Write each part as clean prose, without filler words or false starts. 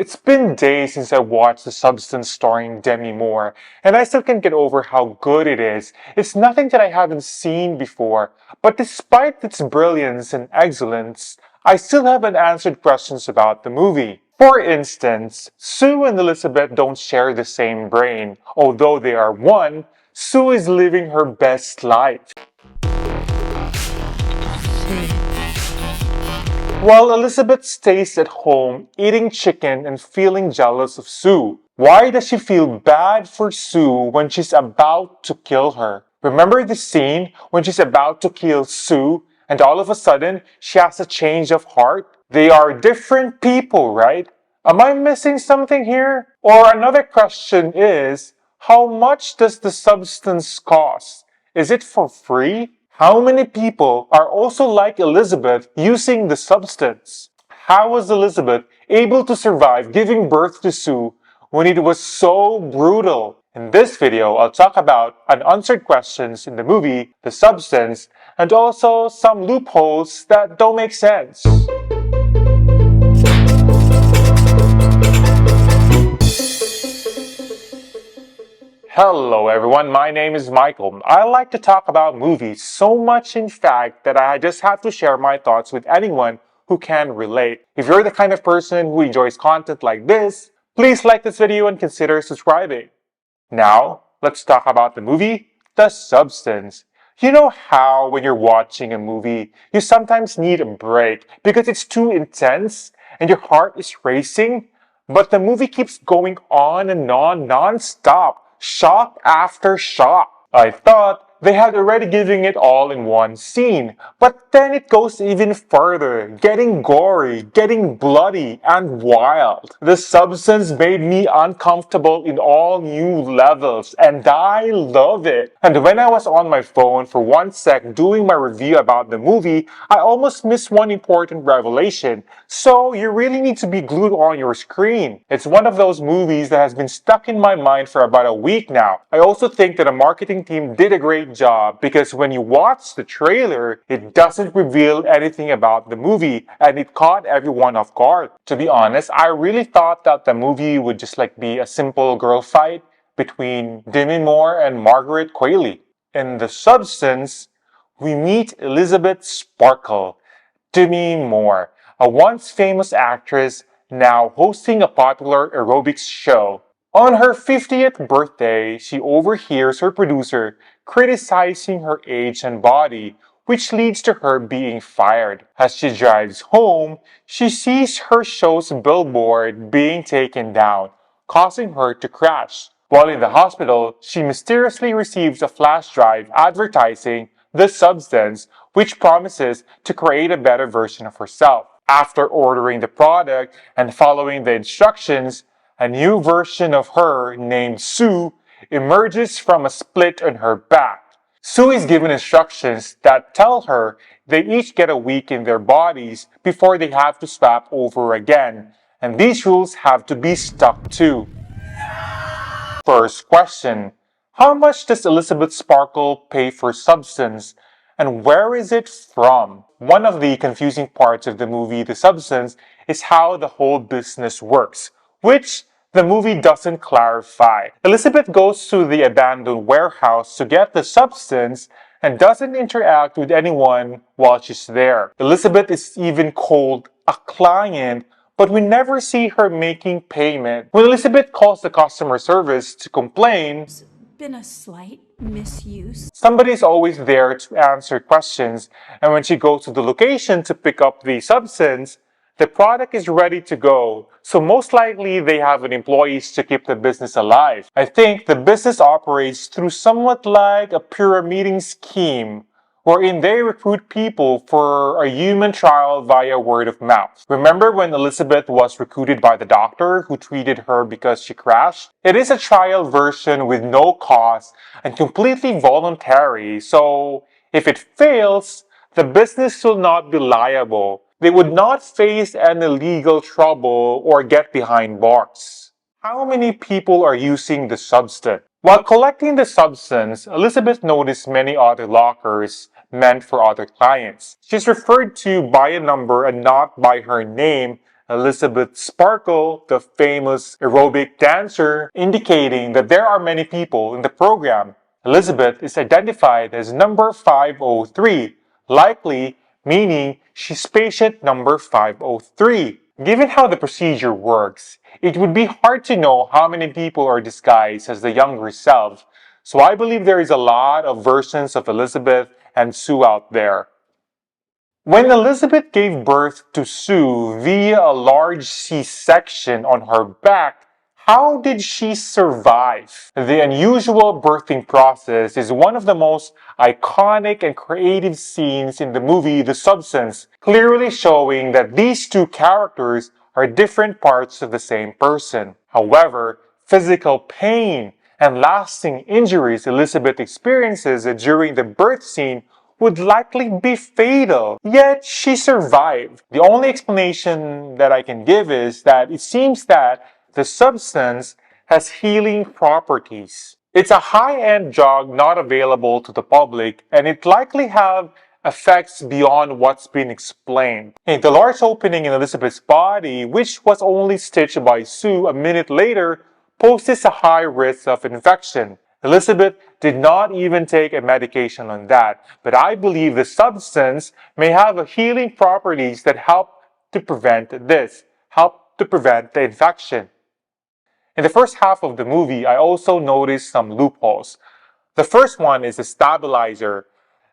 It's been days since I watched The Substance starring Demi Moore, and I still can't get over how good it is. It's nothing that I haven't seen before, but despite its brilliance and excellence, I still have unanswered questions about the movie. For instance, Sue and Elizabeth don't share the same brain. Although they are one, Sue is living her best life, while Elizabeth stays at home eating chicken and feeling jealous of Sue. Why does she feel bad for Sue when she's about to kill her? Remember the scene when she's about to kill Sue and all of a sudden she has a change of heart? They are different people, right? Am I missing something here? Or another question is, how much does the substance cost? Is it for free? How many people are also like Elizabeth using the substance? How was Elizabeth able to survive giving birth to Sue when it was so brutal? In this video, I'll talk about unanswered questions in the movie The Substance and also some loopholes that don't make sense. Hello everyone, my name is Michael. I like to talk about movies so much in fact that I just have to share my thoughts with anyone who can relate. If you're the kind of person who enjoys content like this, please like this video and consider subscribing. Now, let's talk about the movie, The Substance. You know how when you're watching a movie, you sometimes need a break because it's too intense and your heart is racing, but the movie keeps going on and on non-stop. Shock after shock. I thought they had already given it all in one scene, but then it goes even further, getting gory, getting bloody, and wild. The Substance made me uncomfortable in all new levels, and I love it. And when I was on my phone for 1 sec doing my review about the movie, I almost missed one important revelation. So you really need to be glued on your screen. It's one of those movies that has been stuck in my mind for about a week now. I also think that the marketing team did a great job because when you watch the trailer, it doesn't reveal anything about the movie and it caught everyone off guard. To be honest, I really thought that the movie would just be a simple girl fight between Demi Moore and Margaret Qualley. In The Substance, we meet Elizabeth Sparkle, Demi Moore, a once famous actress now hosting a popular aerobics show. On her 50th birthday, she overhears her producer criticizing her age and body, which leads to her being fired. As she drives home, she sees her show's billboard being taken down, causing her to crash. While in the hospital, she mysteriously receives a flash drive advertising The Substance, which promises to create a better version of herself. After ordering the product and following the instructions, a new version of her, named Sue, emerges from a split on her back. Sue is given instructions that tell her they each get a week in their bodies before they have to swap over again, and these rules have to be stuck to. First question: how much does Elizabeth Sparkle pay for Substance, and where is it from? One of the confusing parts of the movie The Substance is how the whole business works, which the movie doesn't clarify. Elizabeth goes to the abandoned warehouse to get the substance and doesn't interact with anyone while she's there. Elizabeth is even called a client, but we never see her making payment. When Elizabeth calls the customer service to complain, There's been a slight misuse. somebody is always there to answer questions, and when she goes to the location to pick up the substance, the product is ready to go, so most likely they have an employees to keep the business alive. I think the business operates through somewhat like a pyramiding scheme, wherein they recruit people for a human trial via word of mouth. Remember when Elizabeth was recruited by the doctor who treated her because she crashed? It is a trial version with no cost and completely voluntary, so if it fails, the business will not be liable. They would not face any legal trouble or get behind bars. How many people are using the substance? While collecting the substance, Elizabeth noticed many other lockers meant for other clients. She's referred to by a number and not by her name Elizabeth Sparkle, the famous aerobic dancer, indicating that there are many people in the program. Elizabeth is identified as number 503, likely meaning she's patient number 503. Given how the procedure works, it would be hard to know how many people are disguised as the younger self, so I believe there is a lot of versions of Elizabeth and Sue out there. When Elizabeth gave birth to Sue via a large C-section on her back, how did she survive? The unusual birthing process is one of the most iconic and creative scenes in the movie The Substance, clearly showing that these two characters are different parts of the same person. However, physical pain and lasting injuries Elizabeth experiences during the birth scene would likely be fatal. Yet she survived. The only explanation that I can give is that it seems that the substance has healing properties. It's a high-end drug not available to the public, and it likely have effects beyond what's been explained. The large opening in Elizabeth's body, which was only stitched by Sue a minute later, poses a high risk of infection. Elizabeth did not even take a medication on that, but I believe the substance may have healing properties that help to prevent the infection. In the first half of the movie, I also noticed some loopholes. The first one is the stabilizer.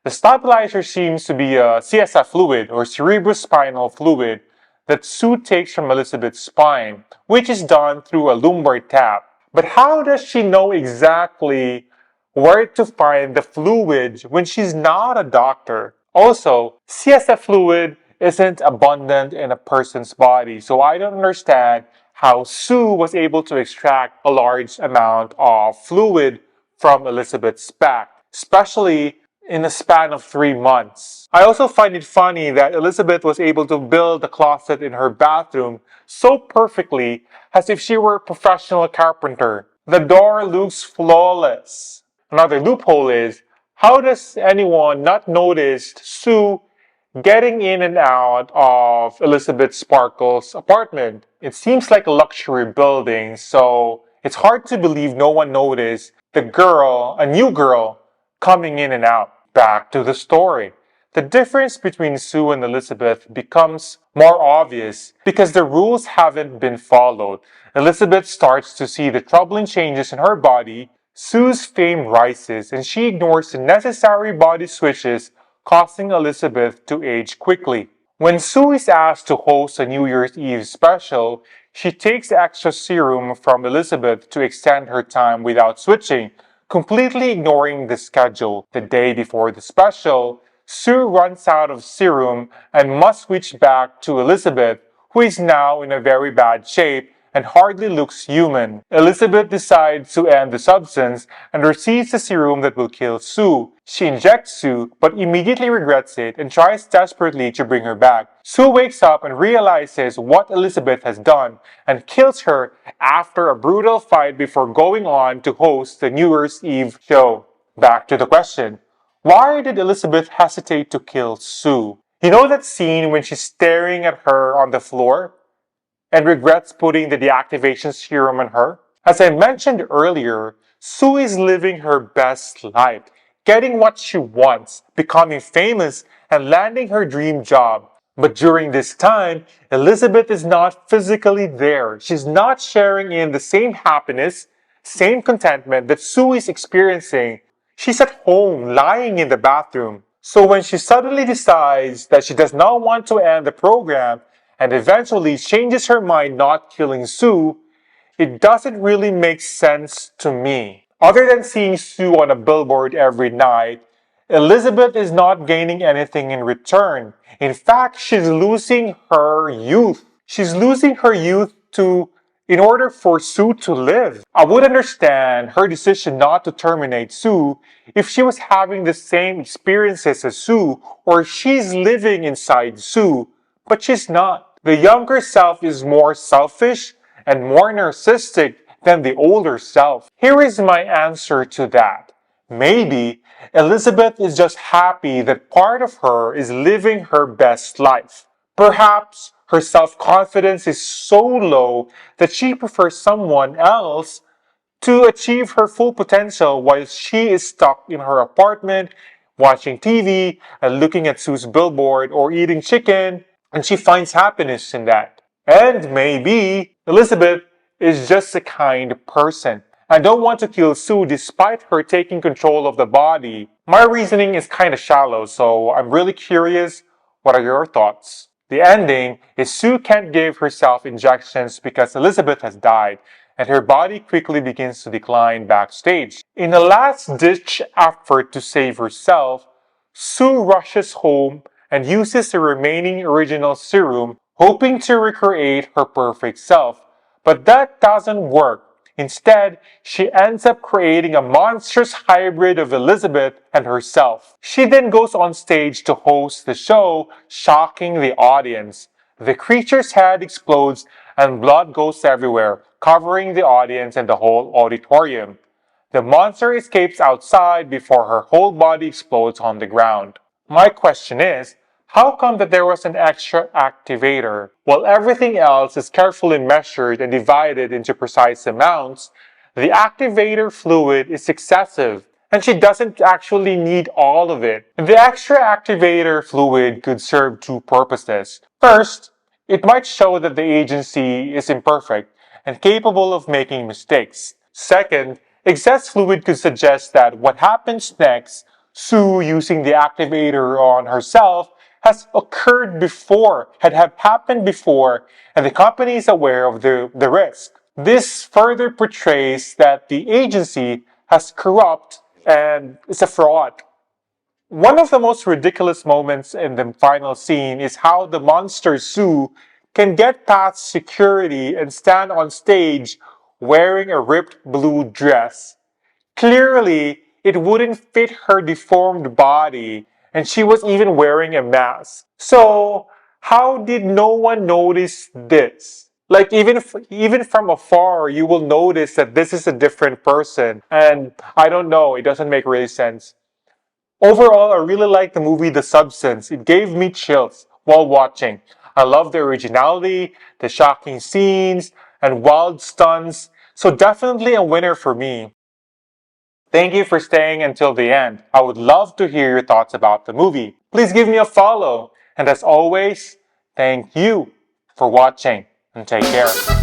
The stabilizer seems to be a CSF fluid or cerebrospinal fluid that Sue takes from Elizabeth's spine, which is done through a lumbar tap. But how does she know exactly where to find the fluid when she's not a doctor? Also, CSF fluid isn't abundant in a person's body, so I don't understand how Sue was able to extract a large amount of fluid from Elizabeth's back, especially in a span of 3 months. I also find it funny that Elizabeth was able to build a closet in her bathroom so perfectly as if she were a professional carpenter. The door looks flawless. Another loophole is, how does anyone not notice Sue getting in and out of Elizabeth Sparkle's apartment? It seems like a luxury building, so it's hard to believe no one noticed a new girl, coming in and out. Back to the story. The difference between Sue and Elizabeth becomes more obvious because the rules haven't been followed. Elizabeth starts to see the troubling changes in her body. Sue's fame rises and she ignores the necessary body switches, causing Elizabeth to age quickly. When Sue is asked to host a New Year's Eve special, she takes extra serum from Elizabeth to extend her time without switching, completely ignoring the schedule. The day before the special, Sue runs out of serum and must switch back to Elizabeth, who is now in a very bad shape and hardly looks human. Elizabeth decides to end the substance and receives the serum that will kill Sue. She injects Sue, but immediately regrets it and tries desperately to bring her back. Sue wakes up and realizes what Elizabeth has done and kills her after a brutal fight before going on to host the New Year's Eve show. Back to the question. Why did Elizabeth hesitate to kill Sue? You know that scene when she's staring at her on the floor and regrets putting the deactivation serum on her? As I mentioned earlier, Sue is living her best life, getting what she wants, becoming famous, and landing her dream job. But during this time, Elizabeth is not physically there. She's not sharing in the same happiness, same contentment that Sue is experiencing. She's at home, lying in the bathroom. So when she suddenly decides that she does not want to end the program and eventually changes her mind not killing Sue, it doesn't really make sense to me. Other than seeing Sue on a billboard every night, Elizabeth is not gaining anything in return. In fact, she's losing her youth. She's losing her youth in order for Sue to live. I would understand her decision not to terminate Sue if she was having the same experiences as Sue or she's living inside Sue, but she's not. The younger self is more selfish and more narcissistic than the older self. Here is my answer to that. Maybe Elizabeth is just happy that part of her is living her best life. Perhaps Her self-confidence is so low that she prefers someone else to achieve her full potential while she is stuck in her apartment watching TV and looking at Sue's billboard or eating chicken, and she finds happiness in that. And maybe Elizabeth is just a kind person. I don't want to kill Sue despite her taking control of the body. My reasoning is kind of shallow, so I'm really curious, what are your thoughts? The ending is Sue can't give herself injections because Elizabeth has died, and her body quickly begins to decline backstage. In a last-ditch effort to save herself, Sue rushes home and uses the remaining original serum, hoping to recreate her perfect self. But that doesn't work. Instead, she ends up creating a monstrous hybrid of Elizabeth and herself. She then goes on stage to host the show, shocking the audience. The creature's head explodes and blood goes everywhere, covering the audience and the whole auditorium. The monster escapes outside before her whole body explodes on the ground. My question is, how come that there was an extra activator? While everything else is carefully measured and divided into precise amounts, the activator fluid is excessive, and she doesn't actually need all of it. The extra activator fluid could serve two purposes. First, it might show that the agency is imperfect and capable of making mistakes. Second, excess fluid could suggest that what happens next, Sue using the activator on herself, has occurred before, had have happened before, and the company is aware of the risk. This further portrays that the agency has corrupt and is a fraud. One of the most ridiculous moments in the final scene is how the monster Sue can get past security and stand on stage wearing a ripped blue dress. Clearly, it wouldn't fit her deformed body, and she was even wearing a mask. So, how did no one notice this? Like, even from afar, you will notice that this is a different person. And I don't know, it doesn't make really sense. Overall, I really liked the movie The Substance. It gave me chills while watching. I love the originality, the shocking scenes, and wild stunts. So definitely a winner for me. Thank you for staying until the end. I would love to hear your thoughts about the movie. Please give me a follow. And as always, thank you for watching and take care.